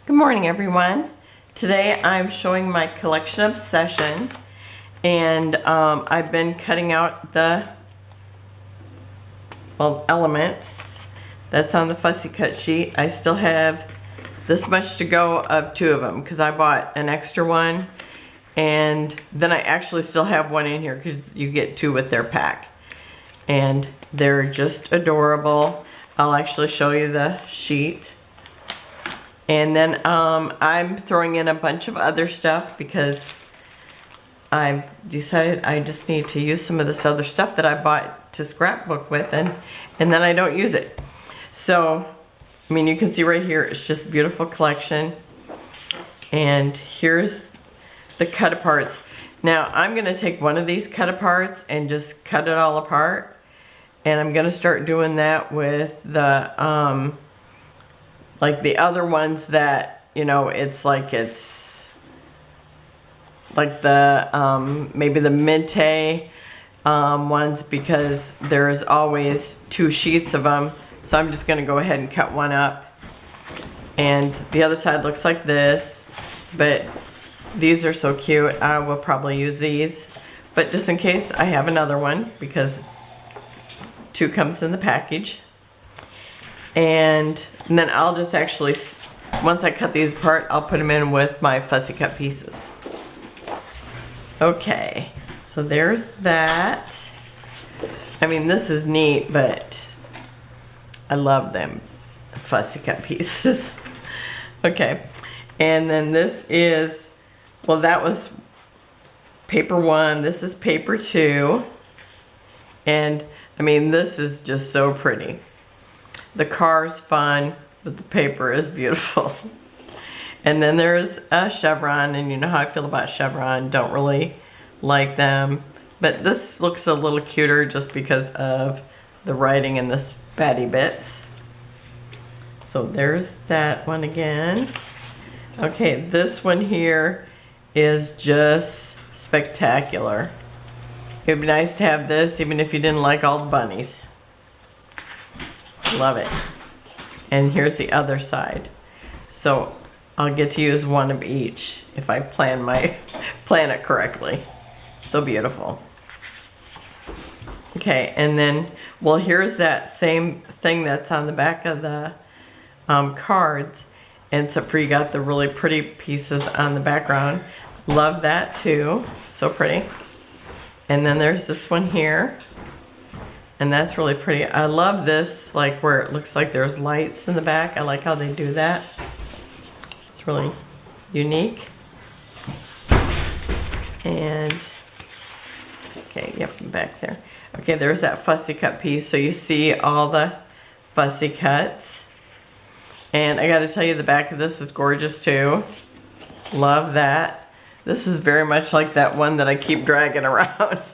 Good morning, everyone. Today I'm showing my collection obsession, and I've been cutting out the elements that's on the fussy cut sheet. I still have this much to go of two of them because I bought an extra one, and then I actually still have one in here because you get two with their pack, and they're just adorable. I'll actually show you the sheet. And then I'm throwing in a bunch of other stuff because I've decided I just need to use some of this other stuff that I bought to scrapbook with, and then I don't use it. So, I mean, you can see right here, it's just a beautiful collection. And here's the cut aparts. Now, I'm gonna take one of these cut aparts and just cut it all apart. And I'm gonna start doing that with the, like the other ones that, you know, it's like the, maybe the Minte ones, because there's always two sheets of them. So I'm just gonna go ahead and cut one up. And the other side looks like this, but these are so cute. I will probably use these, but just in case I have another one, because two comes in the package. And then I'll just actually, once I cut these apart, I'll put them in with my fussy cut pieces. Okay, so there's that. I mean, this is neat, but I love them fussy cut pieces. Okay, and then this is, well, that was paper 1. This is paper 2. And I mean, this is just so pretty. The car's fun, but the paper is beautiful. And then there's a chevron, and you know how I feel about chevron. Don't really like them. But this looks a little cuter just because of the writing and the spatty bits. So there's that one again. Okay, this one here is just spectacular. It would be nice to have this even if you didn't like all the bunnies. Love it. And here's the other side. So I'll get to use one of each if I plan it correctly. So beautiful. Okay, and then, well, here's that same thing that's on the back of the cards. And so you got the really pretty pieces on the background. Love that too. So pretty. And then there's this one here. And that's really pretty. I love this, like where it looks like there's lights in the back. I like how they do that. It's really unique. And, okay, yep, back there. Okay, there's that fussy cut piece. So you see all the fussy cuts. And I gotta tell you, the back of this is gorgeous too. Love that. This is very much like that one that I keep dragging around.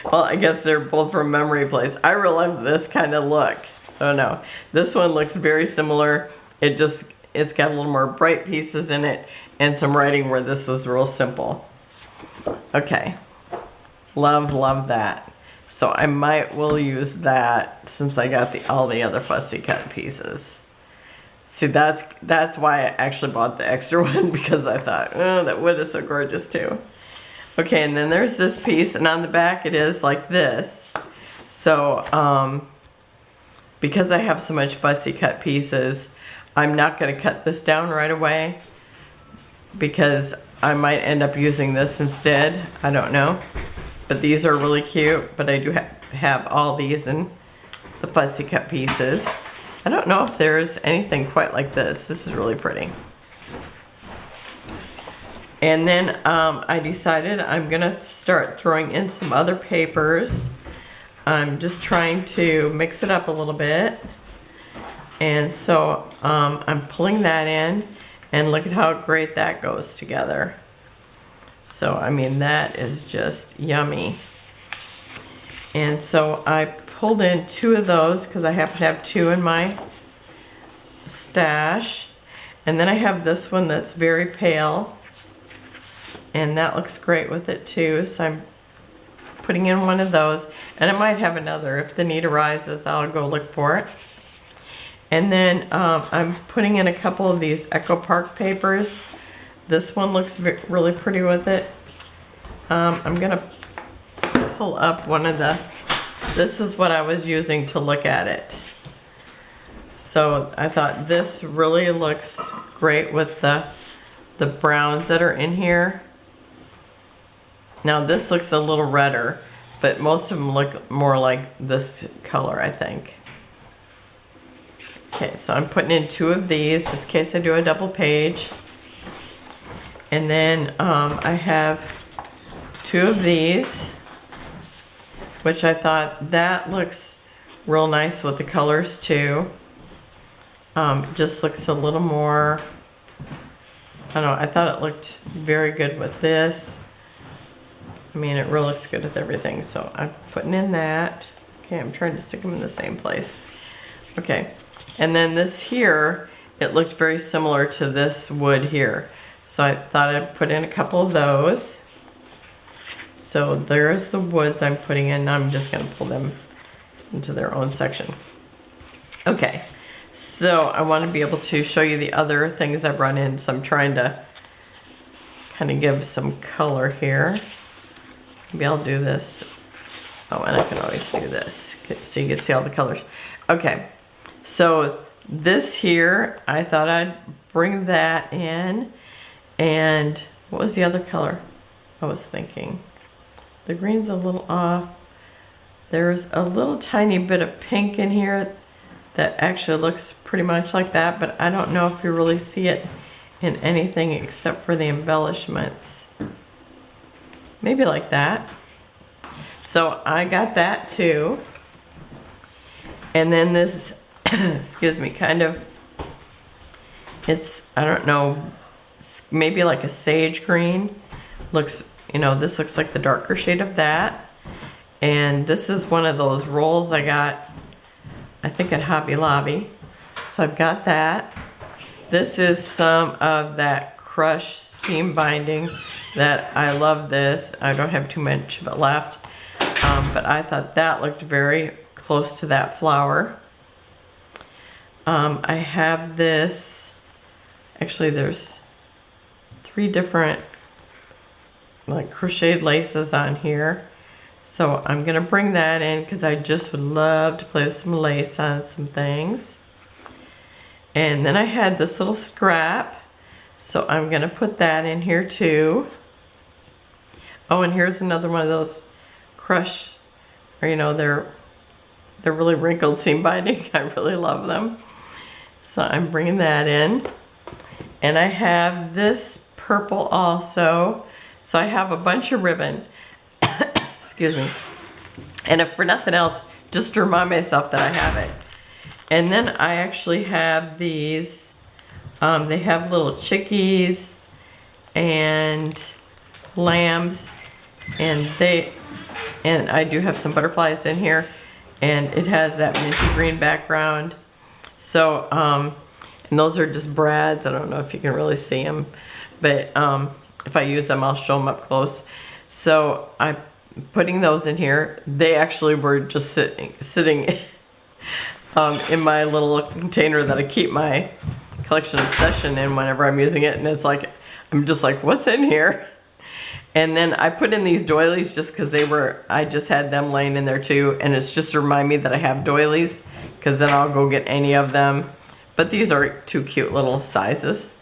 Well, I guess they're both from Memory Place. I really love this kind of look. Oh no, this one looks very similar. It's got a little more bright pieces in it and some writing where this was real simple. Okay, love that. So I will use that since I got all the other fussy cut pieces. See, that's why I actually bought the extra one, because I thought, oh, that wood is so gorgeous too. Okay, and then there's this piece, and on the back it is like this. So, because I have so much fussy cut pieces, I'm not going to cut this down right away, because I might end up using this instead. I don't know. But these are really cute, but I do have all these in the fussy cut pieces. I don't know if there's anything quite like this. This is really pretty. And then I decided I'm gonna start throwing in some other papers. I'm just trying to mix it up a little bit. And so I'm pulling that in, and look at how great that goes together. So, I mean, that is just yummy. And so I pulled in 2 of those because I happen to have 2 in my stash. And then I have this one that's very pale. And that looks great with it too, so I'm putting in one of those. And I might have another. If the need arises, I'll go look for it. And then I'm putting in a couple of these Echo Park papers. This one looks really pretty with it. I'm gonna pull up one of the, this is what I was using to look at it. So I thought this really looks great with the browns that are in here. Now this looks a little redder, but most of them look more like this color, I think. Okay, so I'm putting in 2 of these just in case I do a double page. And then I have 2 of these, which I thought that looks real nice with the colors too. Just looks a little more, I don't know, I thought it looked very good with this. I mean, it really looks good with everything, so I'm putting in that. Okay, I'm trying to stick them in the same place. Okay, and then this here, it looked very similar to this wood here. So I thought I'd put in a couple of those. So there's the woods I'm putting in. I'm just gonna pull them into their own section. Okay, so I want to be able to show you the other things I've run in. So I'm trying to kind of give some color here. Maybe I'll do this. Oh, and I can always do this so you can see all the colors. Okay, so this here, I thought I'd bring that in. And what was the other color I was thinking? The green's a little off. There's a little tiny bit of pink in here that actually looks pretty much like that, but I don't know if you really see it in anything except for the embellishments. Maybe like that. So I got that too. And then this, excuse me, kind of, it's, I don't know, maybe like a sage green. Looks, you know, this looks like the darker shade of that. And this is one of those rolls I got, I think at Hobby Lobby. So I've got that. This is some of that crushed seam binding that I love this. I don't have too much of it left. But I thought that looked very close to that flower. I have this, actually there's 3 different like crocheted laces on here. So I'm gonna bring that in because I just would love to play with some lace on some things. And then I had this little scrap. So I'm gonna put that in here too. Oh, and here's another one of those crushed, or you know, they're really wrinkled seam binding. I really love them. So I'm bringing that in. And I have this purple also. So I have a bunch of ribbon. Excuse me. And if for nothing else, just to remind myself that I have it. And then I actually have these, they have little chickies and lambs, and I do have some butterflies in here, and it has that minty green background. So, and those are just brads. I don't know if you can really see them, but if I use them, I'll show them up close. So I'm putting those in here. They actually were just sitting in my little container that I keep my collection obsession in whenever I'm using it, and it's like, I'm just like, what's in here? And then I put in these doilies just because I just had them laying in there too, and it's just to remind me that I have doilies, because then I'll go get any of them. But these are 2 cute little sizes.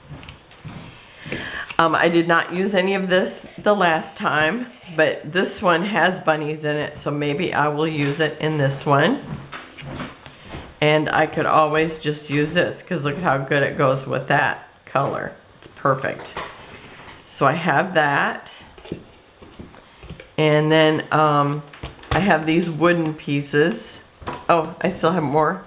I did not use any of this the last time, but this one has bunnies in it, so maybe I will use it in this one. And I could always just use this, because look at how good it goes with that color. It's perfect. So I have that. And then I have these wooden pieces. Oh, I still have more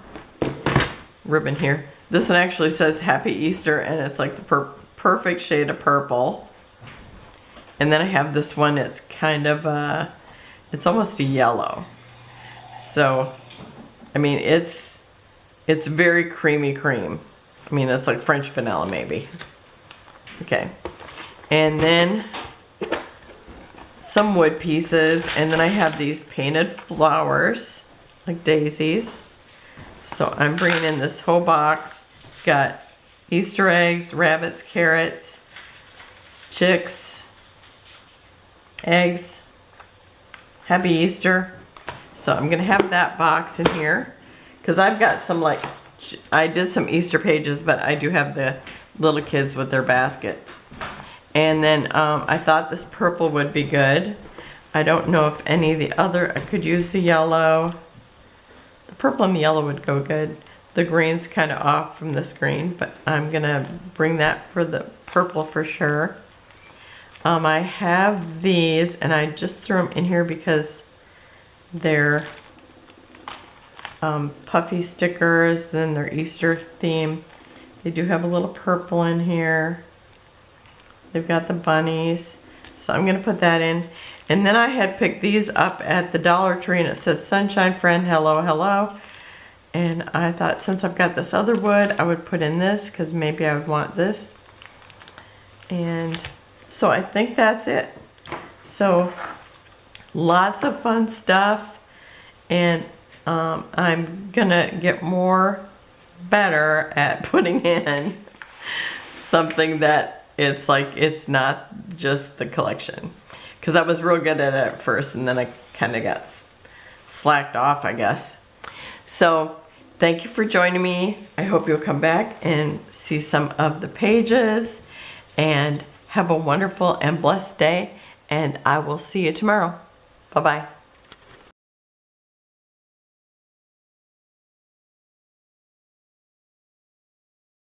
ribbon here. This one actually says Happy Easter, and it's like the perfect shade of purple. And then I have this one, it's kind of it's almost a yellow. So, I mean, it's very creamy cream. I mean, it's like French vanilla maybe. Okay. And then some wood pieces, and then I have these painted flowers, like daisies. So I'm bringing in this whole box. It's got Easter eggs, rabbits, carrots, chicks, eggs, Happy Easter. So I'm gonna have that box in here because I've got some, like, I did some Easter pages, but I do have the little kids with their baskets. And then I thought this purple would be good. I don't know if any of the other, I could use the yellow. The purple and the yellow would go good. The green's kind of off from this green, but I'm gonna bring that for the purple for sure. I have these, and I just threw them in here because they're Puffy stickers, then they're Easter theme. They do have a little purple in here. They've got the bunnies, so I'm gonna put that in. And then I had picked these up at the Dollar Tree, and it says Sunshine Friend, hello, hello. And I thought since I've got this other wood, I would put in this because maybe I would want this. And so I think that's it. So lots of fun stuff, and I'm gonna get better at putting in something that it's like it's not just the collection, because I was real good at it at first, and then I kind of got slacked off, I guess. So thank you for joining me. I hope you'll come back and see some of the pages, and have a wonderful and blessed day, and I will see you tomorrow. Bye-bye.